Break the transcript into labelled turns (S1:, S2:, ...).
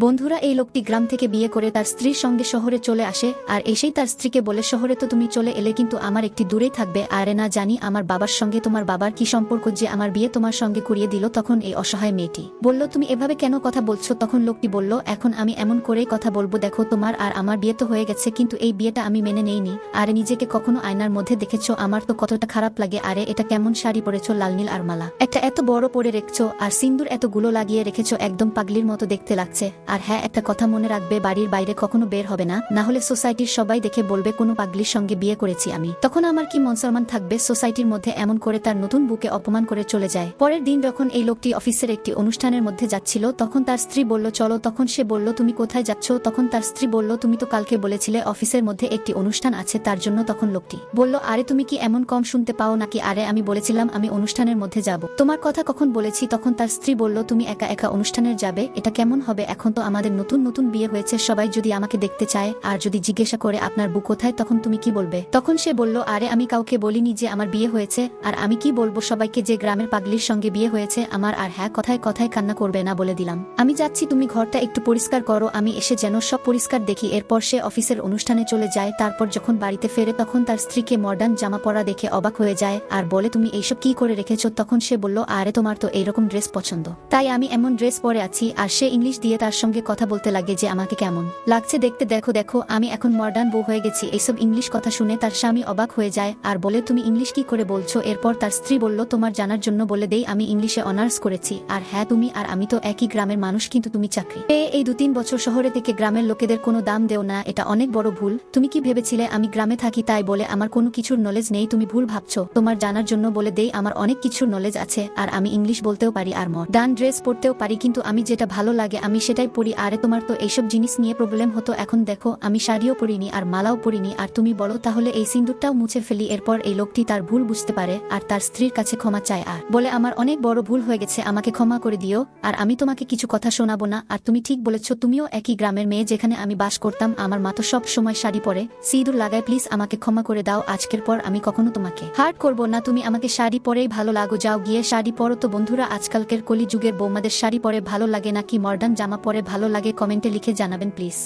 S1: বন্ধুরা, এই লোকটি গ্রাম থেকে বিয়ে করে তার স্ত্রীর সঙ্গে শহরে চলে আসে আর এসেই তার স্ত্রীকে বলে, শহরে তো তুমি চলে এলে কিন্তু আমার একটি দূরেই থাকবে। আরে না জানি আমার বাবার সঙ্গে তোমার বাবার কি সম্পর্ক যে আমার বিয়ে তোমার সঙ্গে করিয়ে দিল। তখন এই অসহায় মেয়েটি বলল, তুমি এভাবে কেন কথা বলছো? তখন লোকটি বলল, এখন আমি এমন করেই কথা বলবো, দেখো তোমার আর আমার বিয়ে তো হয়ে গেছে, কিন্তু এই বিয়েটা আমি মেনে নেইনি। আরে নিজেকে কখনো আয়নার মধ্যে দেখেছো? আমার তো কতটা খারাপ লাগে। আরে এটা কেমন শাড়ি পরেছো, লাল নীল আর মালা একটা এত বড় পরে রেখেছো, আর সিন্দুর এতগুলো লাগিয়ে রেখেছো, একদম পাগলির মতো দেখতে লাগছে। আর হ্যাঁ, একটা কথা মনে রাখবে, বাড়ির বাইরে কখনো বের হবে না, না হলে সোসাইটির সবাই দেখে বলবে কোনো পাগলির সঙ্গে বিয়ে করেছি আমি। তখন আমার কি মনসলমান থাকবে সোসাইটির মধ্যে? এমন করে তার নতুন বুকে অপমান করে চলে যায়। পরের দিন যখন এই লোকটি অফিসের একটি অনুষ্ঠানের মধ্যে যাচ্ছিল, তখন তার স্ত্রী বলল, চলো। তখন সে বলল, তুমি কোথায় যাচ্ছ? তখন তার স্ত্রী বলল, তুমি তো কালকে বলেছিলে অফিসের মধ্যে একটি অনুষ্ঠান আছে, তার জন্য। তখন লোকটি বলল, আরে তুমি কি এমন কম শুনতে পাও নাকি? আরে আমি বলেছিলাম আমি অনুষ্ঠানের মধ্যে যাব, তোমার কথা কখন বলেছি? তখন তার স্ত্রী বলল, তুমি একা একা অনুষ্ঠানের যাবে? এটা কেমন হবে? এখন তো আমাদের নতুন নতুন বিয়ে হয়েছে, সবাই যদি আমাকে দেখতে চায় আর যদি জিজ্ঞাসা করে আপনার বউ কোথায়, তখন তুমি কি বলবে? তখন সে বলল, আরে আমি কাউকে বলিনি যে আমার বিয়ে হয়েছে, আর আমি কি বলবো সবাইকে যে গ্রামের পাগলির সঙ্গে বিয়ে হয়েছে আমার? আর হ্যাঁ, কথায় কথায় কান্না করবে না বলে দিলাম। আমি যাচ্ছি, তুমি ঘরটা একটু পরিষ্কার করো, আমি এসে যেন সব পরিষ্কার দেখি। এরপর সে অফিসের অনুষ্ঠানে চলে যায়। তারপর যখন বাড়িতে ফেরে তখন তার স্ত্রীকে মডার্ন জামা পরা দেখে অবাক হয়ে যায় আর বলে, তুমি এইসব কি করে রেখেছো? তখন সে বলল, আরে তোমার তো এইরকম ড্রেস পছন্দ, তাই আমি এমন ড্রেস পরে আছি। আর সে ইংলিশ দিয়ে তার সঙ্গে কথা বলতে লাগে যে আমাকে কেমন লাগছে দেখতে, দেখো দেখো আমি এখন মডার্ন বউ হয়ে গেছি। এইসব ইংলিশ কথা শুনে তার স্বামী অবাক হয়ে যায় আর বলে, তুমি ইংলিশ কি করে বলছো? এরপর তার স্ত্রী বলল, তোমার জানার জন্য বলে দেই, আমি ইংলিশে অনার্স করেছি। আর হ্যাঁ, তুমি আর আমি তো একই গ্রামের মানুষ, কিন্তু তুমি চাকরি পেয়ে এই 2-3 বছর শহরে থেকে গ্রামের লোকেদের কোনো দাম দেও না, এটা অনেক বড় ভুল। তুমি কি ভেবেছিলে আমি গ্রামে থাকি তাই বলে আমার কোনো কিছুর নলেজ নেই? তুমি ভুল ভাবছো। তোমার জানার জন্য বলে দেই, আমার অনেক কিছুর নলেজ আছে, আর আমি ইংলিশ বলতেও পারি আর মডার্ন ড্রেস পরতেও পারি, কিন্তু আমি যেটা ভালো লাগে আমি সেটাই পরি। আরে তোমার তো এইসব জিনিস নিয়ে প্রবলেম হতো, এখন দেখো আমি শাড়িও পরিনি আর মালাও পরিনি, আর তুমি বলো তাহলে এই সিন্দুরটাও মুছে ফেলি। এরপর এই লোকটি তার ভুল বুঝতে পারে আর তার স্ত্রীর কাছে ক্ষমা চায় আর বলে, আমার অনেক বড় ভুল হয়ে গেছে, আমাকে ক্ষমা করে দিও, আর আমি তোমাকে কিছু কথা শোনাবো না। আর তুমি ঠিক বলেছ, তুমিও একই গ্রামের মেয়ে যেখানে আমি বাস করতাম, আমার মা তো সব সময় শাড়ি পরে সিঁদুর লাগায়, প্লিজ আমাকে ক্ষমা করে দাও, আজকের পর আমি কখনো তোমাকে হার্ট করবো না, তুমি আমাকে শাড়ি পরেই ভালো লাগো, যাও গিয়ে শাড়ি পরো। তো বন্ধুরা, আজকালকের কলি যুগের বৌমাদের শাড়ি পরে ভালো লাগে নাকি মডার্ন জামা পরে ভালো লাগে? কমেন্টে লিখে জানাবেন প্লিজ।